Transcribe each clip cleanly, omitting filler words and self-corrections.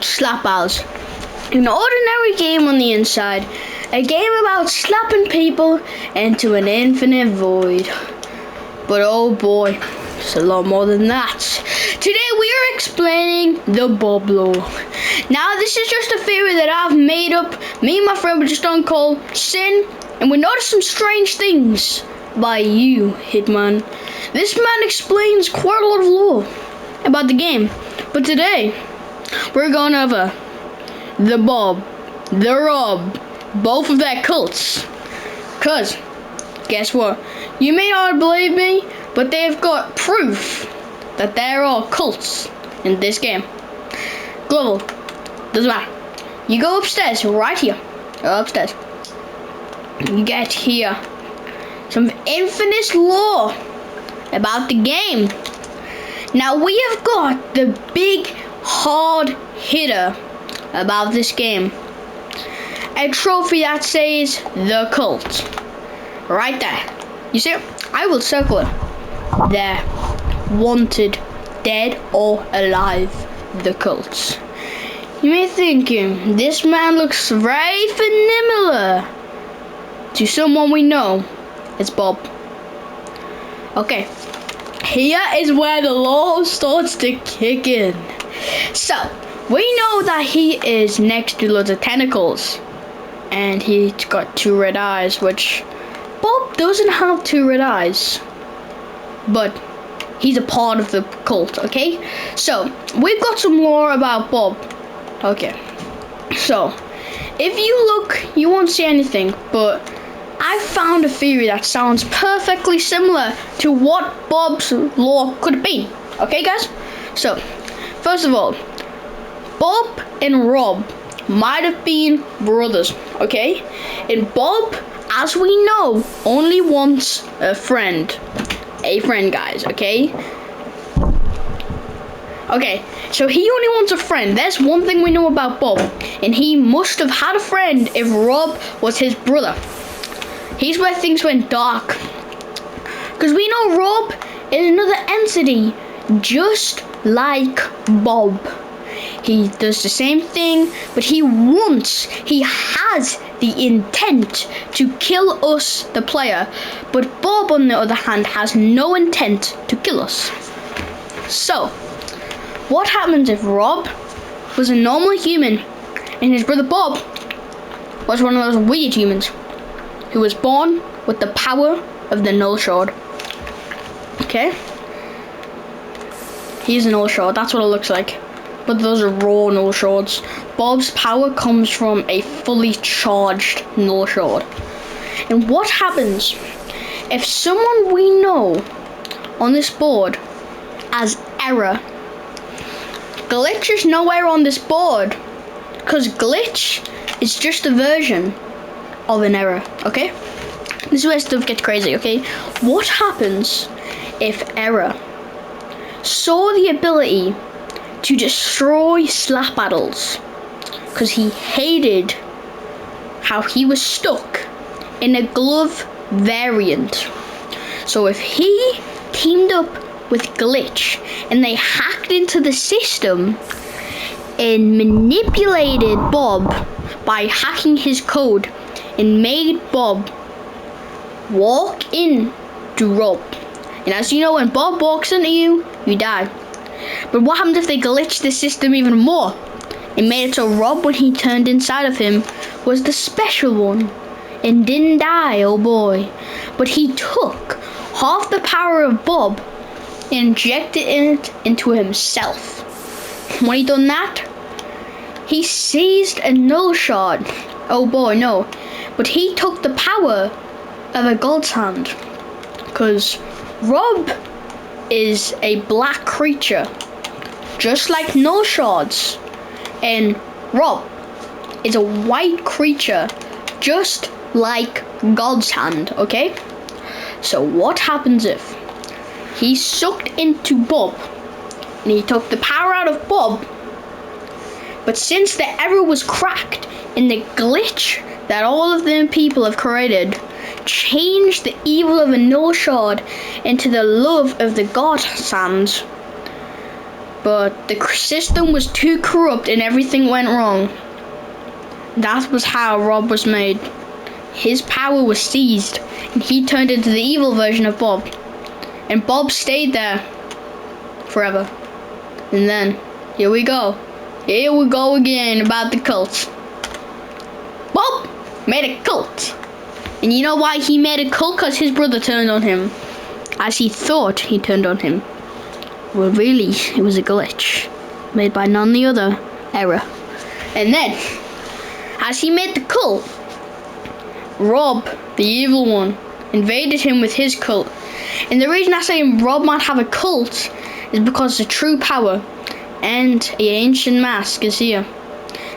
Slap Battles. An ordinary game on the inside. A game about slapping people into an infinite void. But oh boy, it's a lot more than that. Today we are explaining the Bob Law. Now this is just a theory that I've made up. Me and my friend were just on call, Sin, and we noticed some strange things by you, Hitman. This man explains quite a lot of lore about the game. But today, we're going over the Bob, the Rob, both of their cults. Cause, guess what? You may not believe me, but they've got proof that there are cults in this game. Global, doesn't matter. You go upstairs, right here. Upstairs. You get here some infamous lore about the game. Now we have got the big hard hitter about this game. A trophy that says the cult. Right there. You see it? I will circle it. There. Wanted, dead or alive, the cults. You may be thinking, this man looks very familiar to someone we know. It's Bob. Okay. Here is where the lore starts to kick in. So, we know that he is next to loads of tentacles. And he's got 2 red eyes, which Bob doesn't have 2 red eyes. But he's a part of the cult, okay? So, we've got some lore about Bob. Okay. So, if you look, you won't see anything, but I found a theory that sounds perfectly similar to what Bob's lore could have been. Okay, guys? So, first of all, Bob and Rob might have been brothers, okay? And Bob, as we know, only wants a friend. A friend, guys, okay? Okay, so he only wants a friend. That's one thing we know about Bob. And he must have had a friend if Rob was his brother. Here's where things went dark. Because we know Rob is another entity, just like Bob. He does the same thing, but he has the intent to kill us, the player. But Bob, on the other hand, has no intent to kill us. So, what happens if Rob was a normal human and his brother Bob was one of those weird humans who was born with the power of the Null Shard? Okay? He's a Null Shard, that's what it looks like. But those are raw Null Shards. Bob's power comes from a fully charged Null Shard. And what happens if someone we know on this board as Error? Glitch is nowhere on this board, because Glitch is just a version of an Error, okay? This is where stuff gets crazy, okay? What happens if Error saw the ability to destroy Slap Battles because he hated how he was stuck in a glove variant? So if he teamed up with Glitch and they hacked into the system and manipulated Bob by hacking his code and made Bob walk in to Rob. And as you know, when Bob walks into you, you die. But what happens if they glitched the system even more and made it so Rob, when he turned inside of him, was the special one and didn't die, oh boy. But he took half the power of Bob and injected it into himself. When he done that, he seized a Null Shard. Oh boy, no. But he took the power of a God's Hand. Because Rob is a black creature, just like Null Shards. And Rob is a white creature, just like God's Hand, okay? So what happens if he sucked into Bob and he took the power out of Bob, but since the error was cracked and the glitch that all of them people have created changed the evil of a Null Shard into the love of the God's Hand, But the system was too corrupt and everything went wrong. That was how Rob was made. His power was seized and he turned into the evil version of Bob. And Bob stayed there forever. And then, here we go. Here we go again about the cult. Bob made a cult. And you know why he made a cult? Because his brother turned on him. As he thought he turned on him. Well, really, it was a glitch. Made by none the other. Error. And then, as he made the cult, Rob, the evil one, invaded him with his cult. And the reason I say Rob might have a cult is because the true power and the ancient mask is here.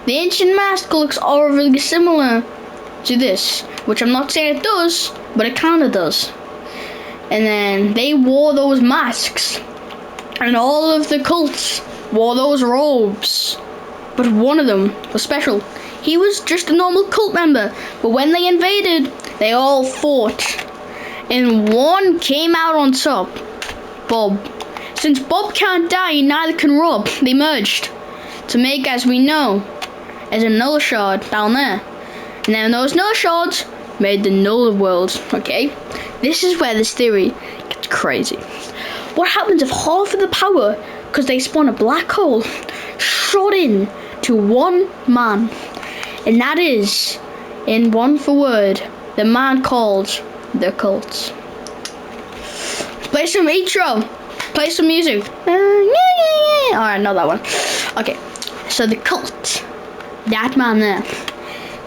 The ancient mask looks overly similar to this, which I'm not saying it does, but it kind of does. And then they wore those masks, and all of the cults wore those robes, but one of them was special. He was just a normal cult member, but when they invaded, they all fought, and one came out on top, Bob. Since Bob can't die, neither can Rob. They merged to make, as we know, as a null shard down there. And then those null shards made the null world, okay? This is where this theory gets crazy. What happens if half of the power, because they spawn a black hole, shot in to one man? And that is, in one for word, the man called the cult. Play some intro. Play some music. Alright, not that one. Okay, so the cult, that man there,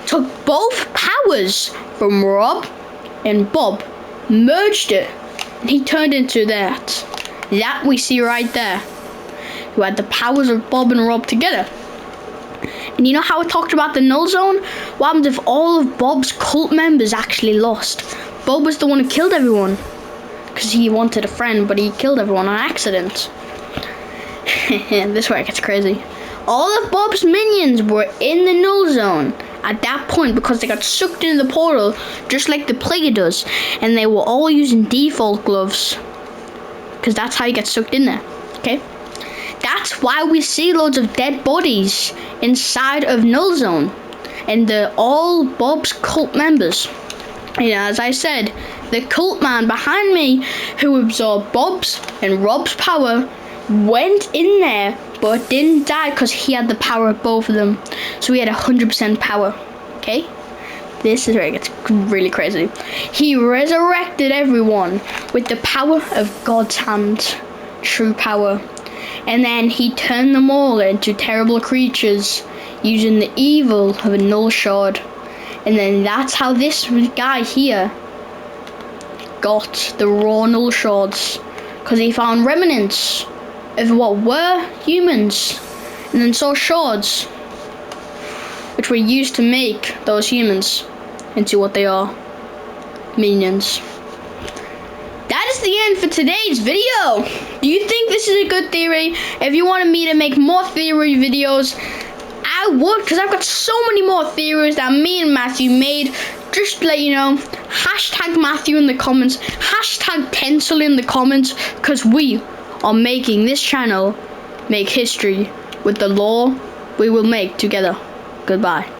took both powers from Rob and Bob, merged it, and he turned into that. That we see right there. Who had the powers of Bob and Rob together. And you know how I talked about the null zone? What happens if all of Bob's cult members actually lost? Bob was the one who killed everyone. Because he wanted a friend, but he killed everyone on accident. This way it gets crazy. All of Bob's minions were in the null zone at that point because they got sucked into the portal just like the player does. And they were all using default gloves. Because that's how you get sucked in there. Okay? That's why we see loads of dead bodies inside of null zone. And they're all Bob's cult members. You know, as I said, the cult man behind me who absorbed Bob's and Rob's power went in there but didn't die because he had the power of both of them. So he had 100% power. Okay? This is where it gets really crazy. He resurrected everyone with the power of God's hand. True power. And then he turned them all into terrible creatures using the evil of a null shard. And then that's how this guy here got the raw null shards. Because he found remnants of what were humans. And then saw shards, which were used to make those humans into what they are. Minions. That is the end for today's video. Do you think this is a good theory? If you wanted me to make more theory videos, I would, because I've got so many more theories that me and Matthew made. Just to let you know, hashtag Matthew in the comments, hashtag Pencil in the comments, because we are making this channel make history with the lore we will make together. Goodbye.